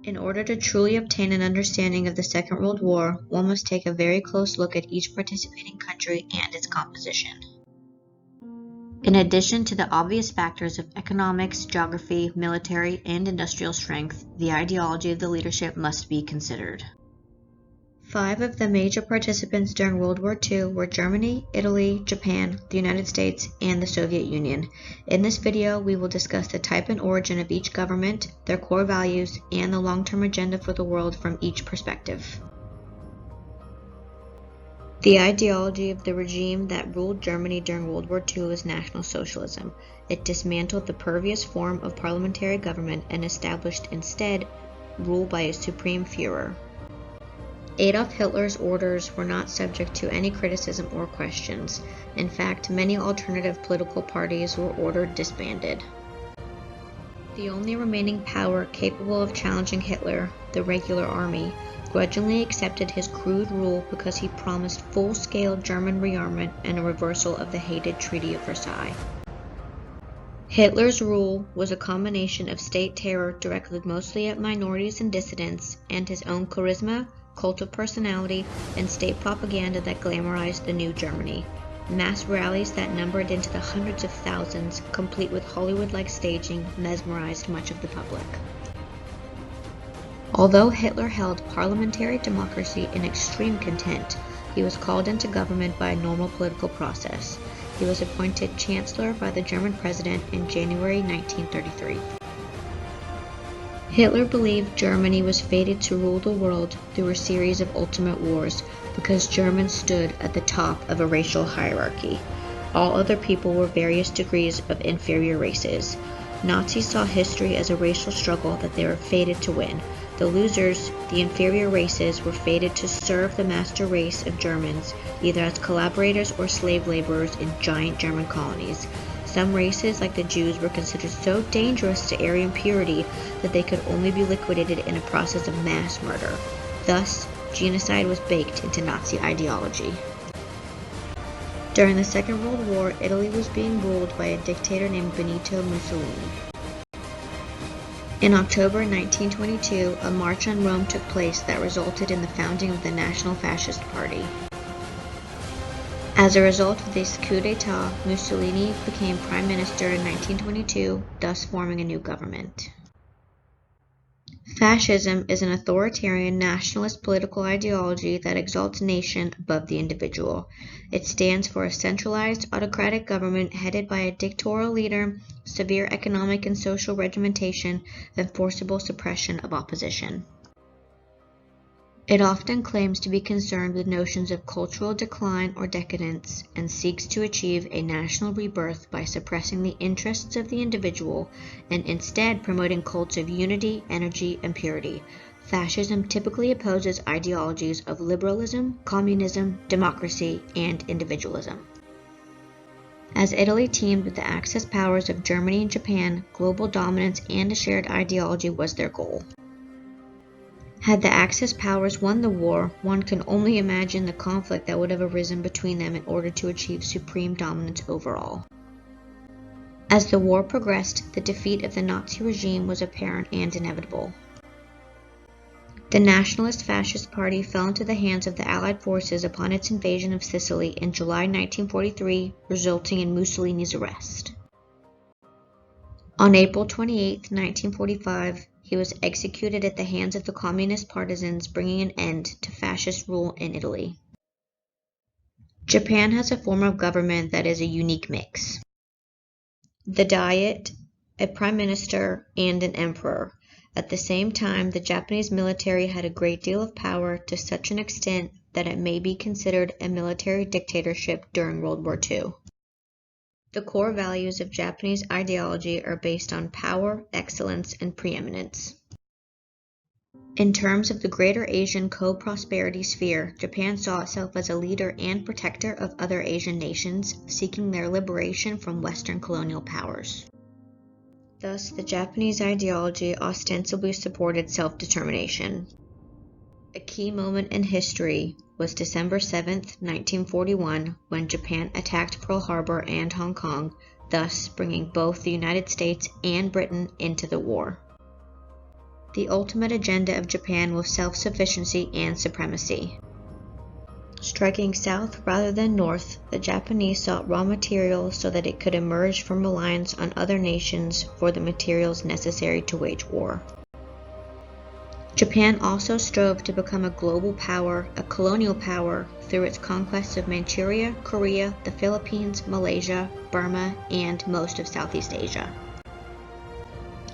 In order to truly obtain an understanding of the Second World War, one must take a very close look at each participating country and its composition. In addition to the obvious factors of economics, geography, military, and industrial strength, the ideology of the leadership must be considered. 5 of the major participants during World War II were Germany, Italy, Japan, the United States, and the Soviet Union. In this video, we will discuss the type and origin of each government, their core values, and the long-term agenda for the world from each perspective. The ideology of the regime that ruled Germany during World War II was National Socialism. It dismantled the previous form of parliamentary government and established instead rule by a supreme Führer. Adolf Hitler's orders were not subject to any criticism or questions. In fact, many alternative political parties were ordered disbanded. The only remaining power capable of challenging Hitler, the regular army, grudgingly accepted his crude rule because he promised full-scale German rearmament and a reversal of the hated Treaty of Versailles. Hitler's rule was a combination of state terror directed mostly at minorities and dissidents, and his own charisma, cult of personality, and state propaganda that glamorized the new Germany. Mass rallies that numbered into the hundreds of thousands, complete with Hollywood-like staging, mesmerized much of the public. Although Hitler held parliamentary democracy in extreme contempt, he was called into government by a normal political process. He was appointed Chancellor by the German President in January 1933. Hitler believed Germany was fated to rule the world through a series of ultimate wars because Germans stood at the top of a racial hierarchy. All other people were various degrees of inferior races. Nazis saw history as a racial struggle that they were fated to win. The losers, the inferior races, were fated to serve the master race of Germans, either as collaborators or slave laborers in giant German colonies. Some races, like the Jews, were considered so dangerous to Aryan purity that they could only be liquidated in a process of mass murder. Thus, genocide was baked into Nazi ideology. During the Second World War, Italy was being ruled by a dictator named Benito Mussolini. In October 1922, a march on Rome took place that resulted in the founding of the National Fascist Party. As a result of this coup d'etat, Mussolini became prime minister in 1922, thus forming a new government. Fascism is an authoritarian nationalist political ideology that exalts nation above the individual. It stands for a centralized autocratic government headed by a dictatorial leader, severe economic and social regimentation, and forcible suppression of opposition. It often claims to be concerned with notions of cultural decline or decadence and seeks to achieve a national rebirth by suppressing the interests of the individual and instead promoting cults of unity, energy, and purity. Fascism typically opposes ideologies of liberalism, communism, democracy, and individualism. As Italy teamed with the Axis powers of Germany and Japan, global dominance and a shared ideology was their goal. Had the Axis powers won the war, one can only imagine the conflict that would have arisen between them in order to achieve supreme dominance overall. As the war progressed, the defeat of the Nazi regime was apparent and inevitable. The Nationalist Fascist Party fell into the hands of the Allied forces upon its invasion of Sicily in July 1943, resulting in Mussolini's arrest. On April 28, 1945, he was executed at the hands of the communist partisans, bringing an end to fascist rule in Italy. Japan has a form of government that is a unique mix. The Diet, a prime minister, and an emperor. At the same time, the Japanese military had a great deal of power to such an extent that it may be considered a military dictatorship during World War II. The core values of Japanese ideology are based on power, excellence, and preeminence. In terms of the greater Asian co-prosperity sphere, Japan saw itself as a leader and protector of other Asian nations, seeking their liberation from Western colonial powers. Thus, the Japanese ideology ostensibly supported self-determination. A key moment in history was December 7, 1941, when Japan attacked Pearl Harbor and Hong Kong, thus bringing both the United States and Britain into the war. The ultimate agenda of Japan was self-sufficiency and supremacy. Striking south rather than north, the Japanese sought raw materials so that it could emerge from reliance on other nations for the materials necessary to wage war. Japan also strove to become a global power, a colonial power, through its conquests of Manchuria, Korea, the Philippines, Malaysia, Burma, and most of Southeast Asia.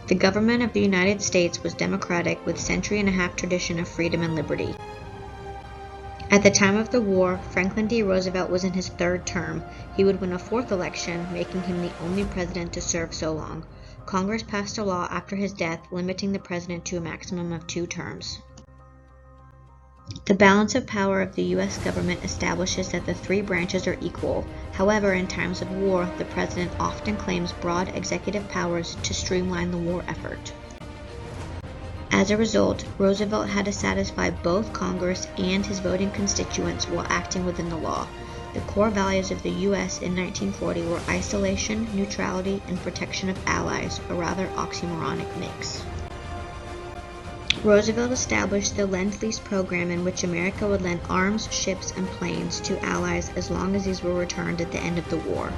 The government of the United States was democratic with century-and-a-half tradition of freedom and liberty. At the time of the war, Franklin D. Roosevelt was in his third term. He would win a fourth election, making him the only president to serve so long. Congress passed a law after his death limiting the president to a maximum of 2 terms. The balance of power of the U.S. government establishes that the 3 branches are equal. However, in times of war, the president often claims broad executive powers to streamline the war effort. As a result, Roosevelt had to satisfy both Congress and his voting constituents while acting within the law. The core values of the U.S. in 1940 were isolation, neutrality, and protection of allies, a rather oxymoronic mix. Roosevelt established the Lend-Lease program in which America would lend arms, ships, and planes to allies as long as these were returned at the end of the war.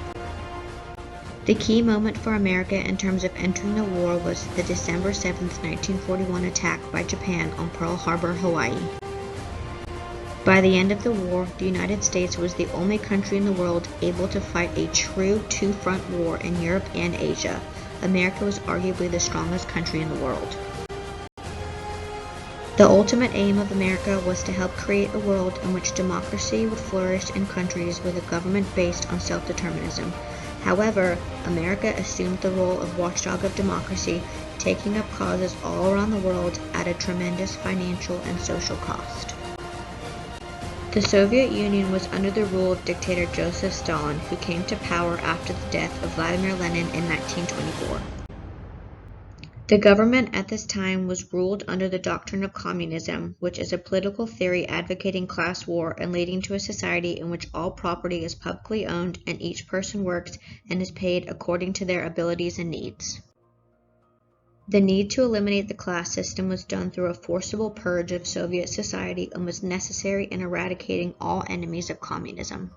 The key moment for America in terms of entering the war was the December 7, 1941 attack by Japan on Pearl Harbor, Hawaii. By the end of the war, the United States was the only country in the world able to fight a true two-front war in Europe and Asia. America was arguably the strongest country in the world. The ultimate aim of America was to help create a world in which democracy would flourish in countries with a government based on self-determinism. However, America assumed the role of watchdog of democracy, taking up causes all around the world at a tremendous financial and social cost. The Soviet Union was under the rule of dictator Joseph Stalin, who came to power after the death of Vladimir Lenin in 1924. The government at this time was ruled under the doctrine of communism, which is a political theory advocating class war and leading to a society in which all property is publicly owned and each person works and is paid according to their abilities and needs. The need to eliminate the class system was done through a forcible purge of Soviet society and was necessary in eradicating all enemies of communism.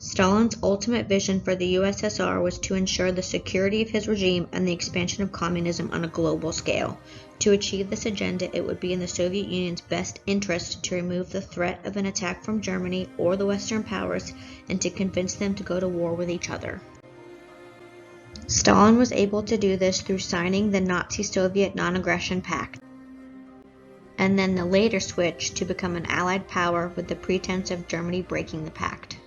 Stalin's ultimate vision for the USSR was to ensure the security of his regime and the expansion of communism on a global scale. To achieve this agenda, it would be in the Soviet Union's best interest to remove the threat of an attack from Germany or the Western powers and to convince them to go to war with each other. Stalin was able to do this through signing the Nazi-Soviet Non-Aggression Pact, and then the later switch to become an Allied power with the pretense of Germany breaking the pact.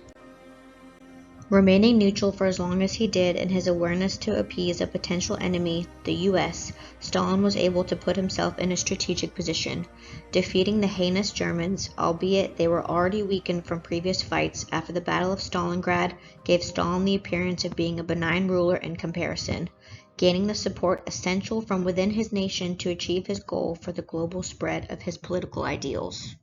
Remaining neutral for as long as he did in his awareness to appease a potential enemy, the U.S., Stalin was able to put himself in a strategic position, defeating the heinous Germans, albeit they were already weakened from previous fights after the Battle of Stalingrad gave Stalin the appearance of being a benign ruler in comparison, gaining the support essential from within his nation to achieve his goal for the global spread of his political ideals.